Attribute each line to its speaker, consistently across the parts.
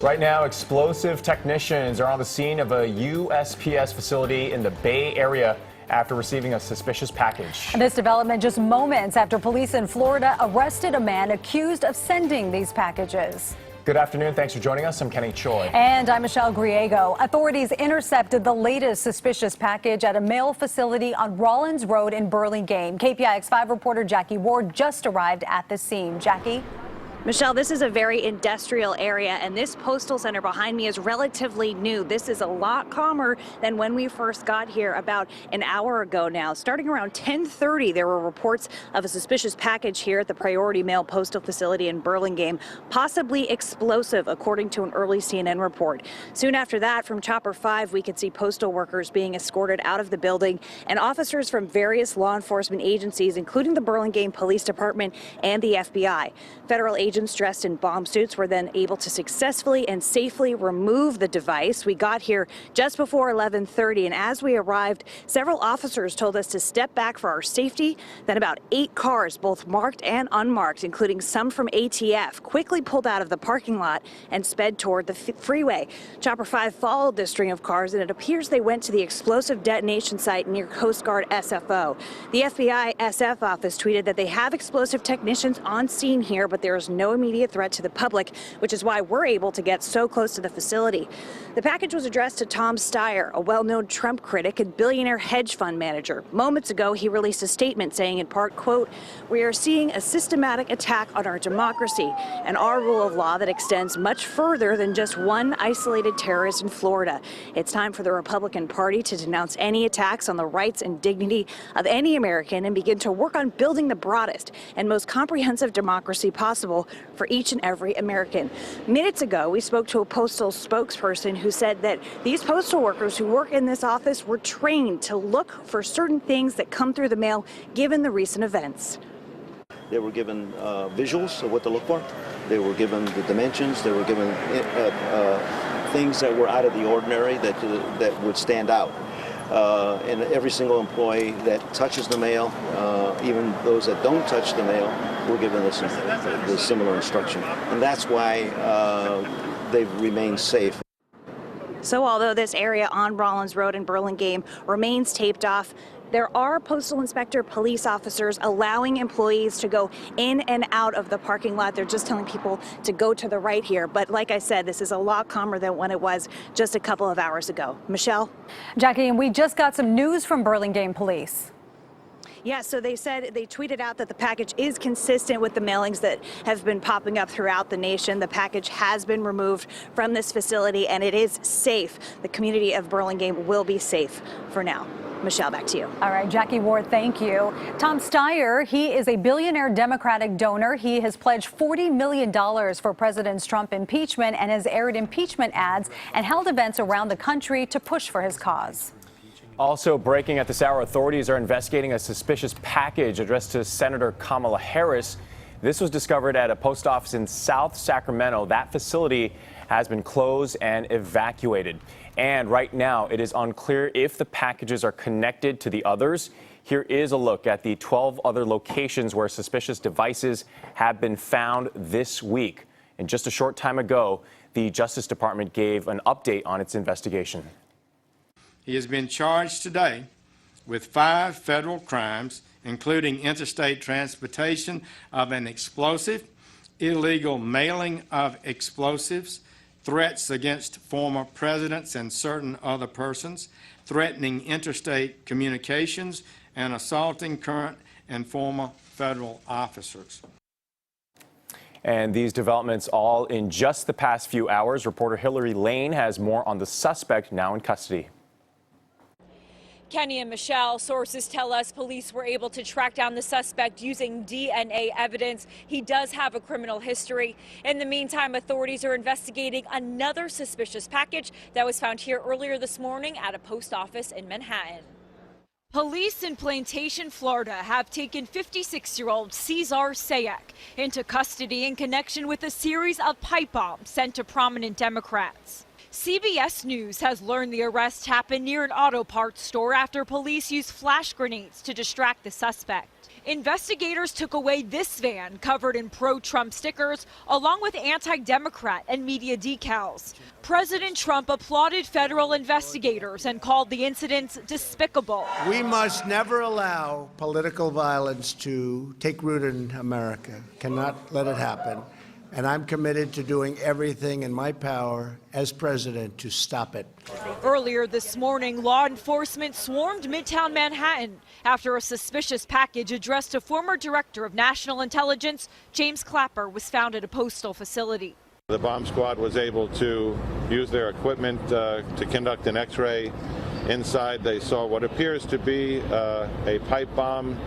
Speaker 1: Right now, explosive technicians are on the scene of a USPS facility in the Bay Area after receiving a suspicious package.
Speaker 2: This development just moments after police in Florida arrested a man accused of sending these packages.
Speaker 1: Good afternoon. Thanks for joining us. I'm Kenny Choi.
Speaker 2: And I'm Michelle Griego. Authorities intercepted the latest suspicious package at a mail facility on Rollins Road in Burlingame. KPIX 5 reporter Jackie Ward just arrived at the scene. Jackie?
Speaker 3: Michelle, this is a very industrial area, and this postal center behind me is relatively new. This is a lot calmer than when we first got here about an hour ago now. Starting around 10:30, there were reports of a suspicious package here at the Priority Mail postal facility in Burlingame, possibly explosive, according to an early CNN report. Soon after that, from Chopper 5, we could see postal workers being escorted out of the building, and officers from various law enforcement agencies, including the Burlingame Police Department and the FBI. Federal agents dressed in bomb suits were then able to successfully and safely remove the device. We got here just before 11:30, and as we arrived, several officers told us to step back for our safety. Then about 8 cars, both marked and unmarked, including some from ATF, quickly pulled out of the parking lot and sped toward the freeway. Chopper 5 followed this string of cars, and it appears they went to the explosive detonation site near Coast Guard SFO. The FBI SF office tweeted that they have explosive technicians on scene here, but there is no immediate threat to the public, which is why we're able to get so close to the facility. The package was addressed to Tom Steyer, a well-known Trump critic and billionaire hedge fund manager. Moments ago, he released a statement saying in part, quote, "We are seeing a systematic attack on our democracy and our rule of law that extends much further than just one isolated terrorist in Florida. It's time for the Republican Party to denounce any attacks on the rights and dignity of any American and begin to work on building the broadest and most comprehensive democracy possible for each and every American." Minutes ago, we spoke to a postal spokesperson who said that these postal workers who work in this office were trained to look for certain things that come through the mail, given the recent events.
Speaker 4: They were given visuals of what to look for. They were given the dimensions. They were given things that were out of the ordinary that would stand out. And every single employee that touches the mail, even those that don't touch the mail, were given this similar instruction. And that's why they've remained safe.
Speaker 3: So although this area on Rollins Road in Burlingame remains taped off, there are postal inspector police officers allowing employees to go in and out of the parking lot. They're just telling people to go to the right here. But like I said, this is a lot calmer than when it was just a couple of hours ago. Michelle?
Speaker 2: Jackie, and we just got some news from Burlingame Police.
Speaker 3: Yeah, so they tweeted out that the package is consistent with the mailings that have been popping up throughout the nation. The package has been removed from this facility and it is safe. The community of Burlingame will be safe for now. Michelle, back to you.
Speaker 2: All right, Jackie Ward, thank you. Tom Steyer, he is a billionaire Democratic donor. He has pledged $40 million for President Trump's impeachment and has aired impeachment ads and held events around the country to push for his cause.
Speaker 1: Also breaking at this hour, authorities are investigating a suspicious package addressed to Senator Kamala Harris. This was discovered at a post office in South Sacramento. That facility has been closed and evacuated. And right now, it is unclear if the packages are connected to the others. Here is a look at the 12 other locations where suspicious devices have been found this week. And just a short time ago, the Justice Department gave an update on its investigation.
Speaker 5: He has been charged today with 5 federal crimes, including interstate transportation of an explosive, illegal mailing of explosives, threats against former presidents and certain other persons, threatening interstate communications, and assaulting current and former federal officers.
Speaker 1: And these developments all in just the past few hours. Reporter Hillary Lane has more on the suspect now in custody.
Speaker 6: Kenny and Michelle, sources tell us police were able to track down the suspect using DNA evidence. He does have a criminal history. In the meantime, authorities are investigating another suspicious package that was found here earlier this morning at a post office in Manhattan. Police in Plantation, Florida have taken 56-year-old Cesar Sayak into custody in connection with a series of pipe bombs sent to prominent Democrats. CBS News has learned the arrest happened near an auto parts store after police used flash grenades to distract the suspect. Investigators took away this van covered in pro-Trump stickers, along with anti-Democrat and media decals. President Trump applauded federal investigators and called the incidents despicable.
Speaker 7: We must never allow political violence to take root in America. Cannot let it happen. And I'm committed to doing everything in my power as president to stop it.
Speaker 6: Earlier this morning, law enforcement swarmed Midtown Manhattan after a suspicious package addressed to former Director of National Intelligence James Clapper was found at a postal facility.
Speaker 8: The bomb squad was able to use their equipment to conduct an X-ray. Inside, they saw what appears to be a pipe bomb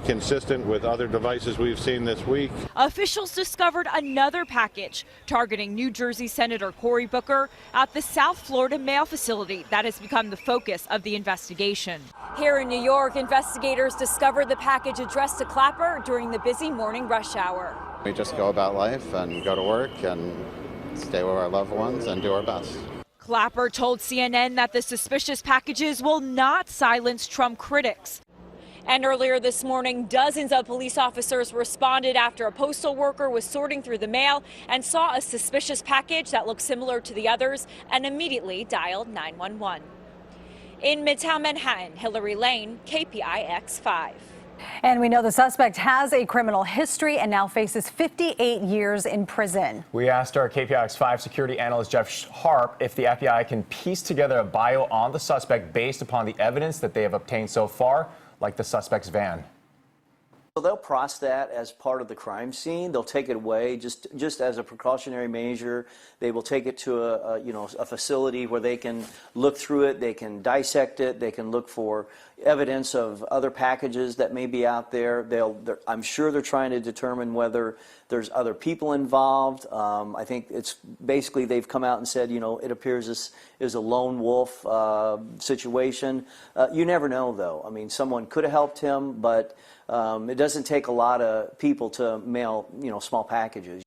Speaker 8: consistent with other devices we've seen this week.
Speaker 6: Officials discovered another package targeting New Jersey Senator Cory Booker at the South Florida mail facility that has become the focus of the investigation. Here in New York, investigators discovered the package addressed to Clapper during the busy morning rush hour.
Speaker 9: We just go about life and go to work and stay with our loved ones and do our best.
Speaker 6: Clapper told CNN that the suspicious packages will not silence Trump critics. And earlier this morning, dozens of police officers responded after a postal worker was sorting through the mail and saw a suspicious package that looked similar to the others and immediately dialed 911. In Midtown Manhattan, Hillary Lane, KPIX 5.
Speaker 2: And we know the suspect has a criminal history and now faces 58 years in prison.
Speaker 1: We asked our KPIX 5 security analyst Jeff Harp if the FBI can piece together a bio on the suspect based upon the evidence that they have obtained so far, like the suspect's van.
Speaker 10: So they'll process that as part of the crime scene. They'll take it away just as a precautionary measure. They will take it to a facility where they can look through it, they can dissect it, they can look for evidence of other packages that may be out there. I'm sure they're trying to determine whether there's other people involved. I think it's basically they've come out and said, it appears this is a lone wolf situation. You never know, though. I mean, someone could have helped him, but it doesn't take a lot of people to mail, small packages.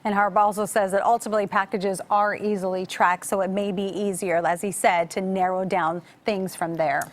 Speaker 2: And Harp also says that ultimately packages are easily tracked, so it may be easier, as he said, to narrow down things from there.